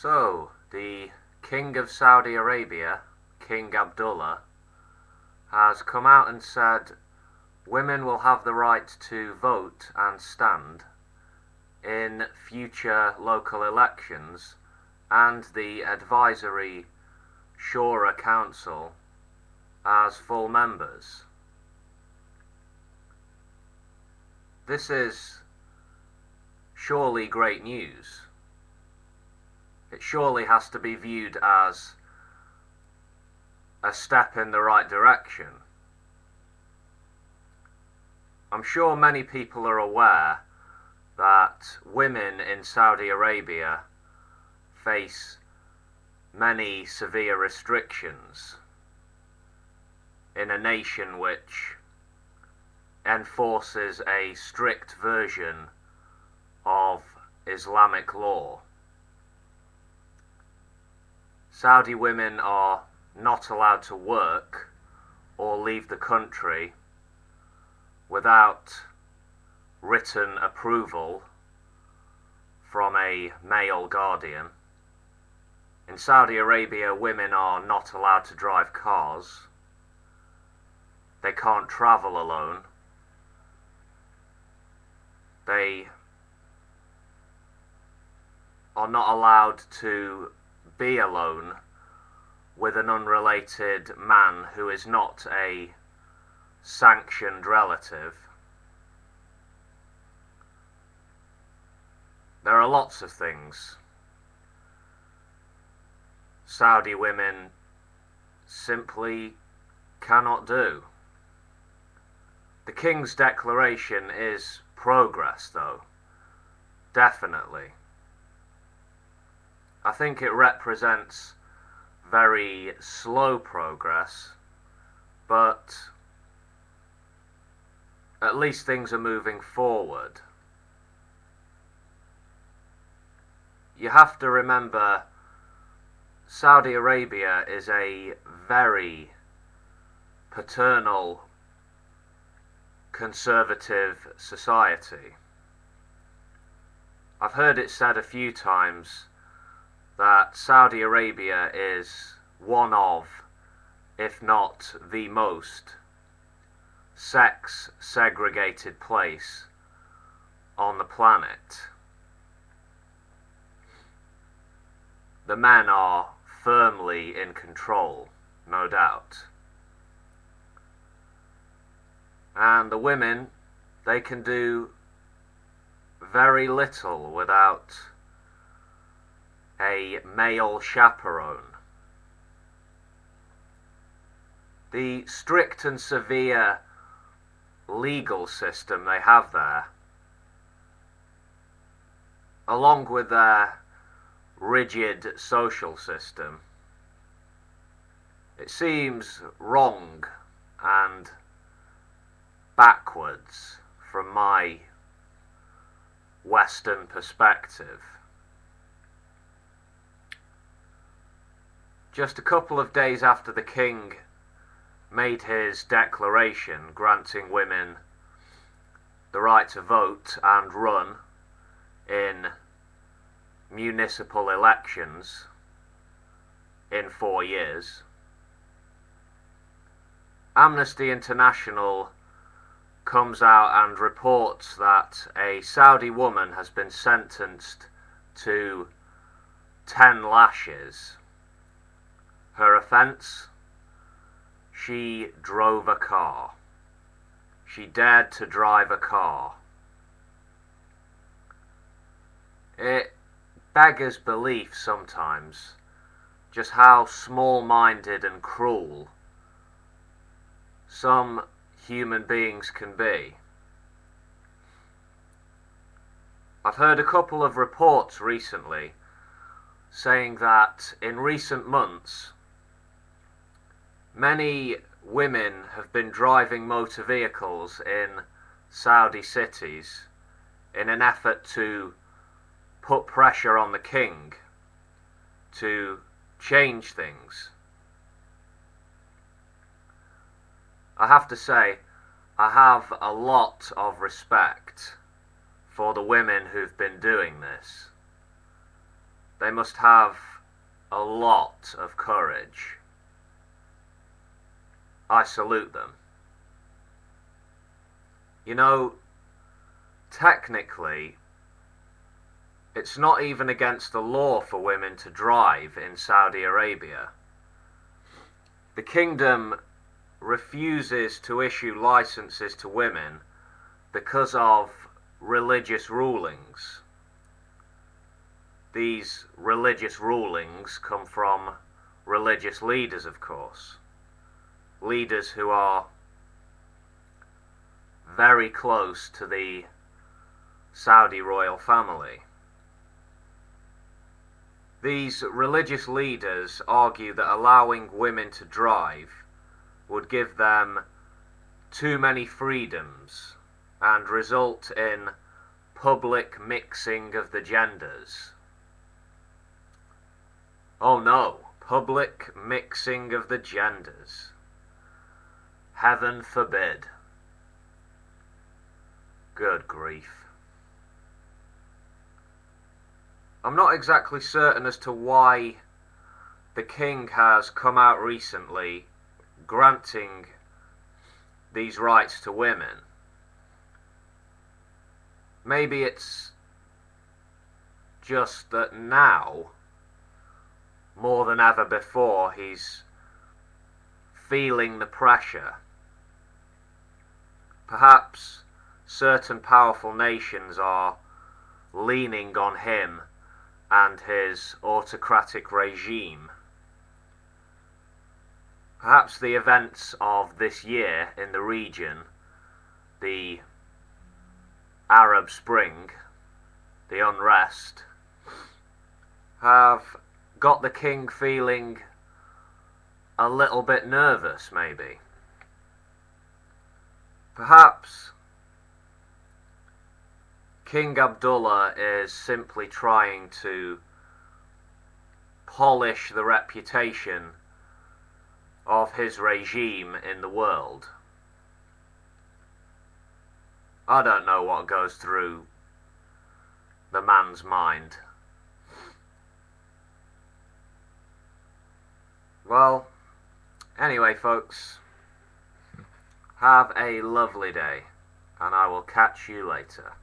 So, the King of Saudi Arabia, King Abdullah, has come out and said women will have the right to vote and stand in future local elections, and the advisory Shura Council as full members. This is surely great news. It surely has to be viewed as a step in the right direction. I'm sure many people are aware that women in Saudi Arabia face many severe restrictions in a nation which enforces a strict version of Islamic law. Saudi women are not allowed to work or leave the country without written approval from a male guardian. In Saudi Arabia, women are not allowed to drive cars. They can't travel alone. They are not allowed to be alone with an unrelated man who is not a sanctioned relative. There are lots of things Saudi women simply cannot do. The King's declaration is progress, though. Definitely. I think it represents very slow progress, but at least things are moving forward. You have to remember, Saudi Arabia is a very paternal, conservative society. I've heard it said a few times that Saudi Arabia is one of, if not the most, sex-segregated place on the planet. The men are firmly in control, no doubt. And the women, they can do very little without a male chaperone. The strict and severe legal system they have there, along with their rigid social system, it seems wrong and backwards from my Western perspective. Just a couple of days after the King made his declaration granting women the right to vote and run in municipal elections in 4 years, Amnesty International comes out and reports that a Saudi woman has been sentenced to 10 lashes. Her offence? She drove a car. She dared to drive a car. It beggars belief sometimes just how small-minded and cruel some human beings can be. I've heard a couple of reports recently saying that in recent months many women have been driving motor vehicles in Saudi cities in an effort to put pressure on the King to change things. I have to say, I have a lot of respect for the women who've been doing this. They must have a lot of courage. I salute them. You know, technically, it's not even against the law for women to drive in Saudi Arabia. The kingdom refuses to issue licenses to women because of religious rulings. These religious rulings come from religious leaders, of course. Leaders who are very close to the Saudi royal family. These religious leaders argue that allowing women to drive would give them too many freedoms and result in public mixing of the genders. Oh no, public mixing of the genders. Heaven forbid. Good grief. I'm not exactly certain as to why the king has come out recently granting these rights to women. Maybe it's just that now, more than ever before, he's feeling the pressure. Perhaps certain powerful nations are leaning on him and his autocratic regime. Perhaps the events of this year in the region, the Arab Spring, the unrest, have got the king feeling a little bit nervous, maybe. Perhaps King Abdullah is simply trying to polish the reputation of his regime in the world. I don't know what goes through the man's mind. Well, anyway folks, have a lovely day, and I will catch you later.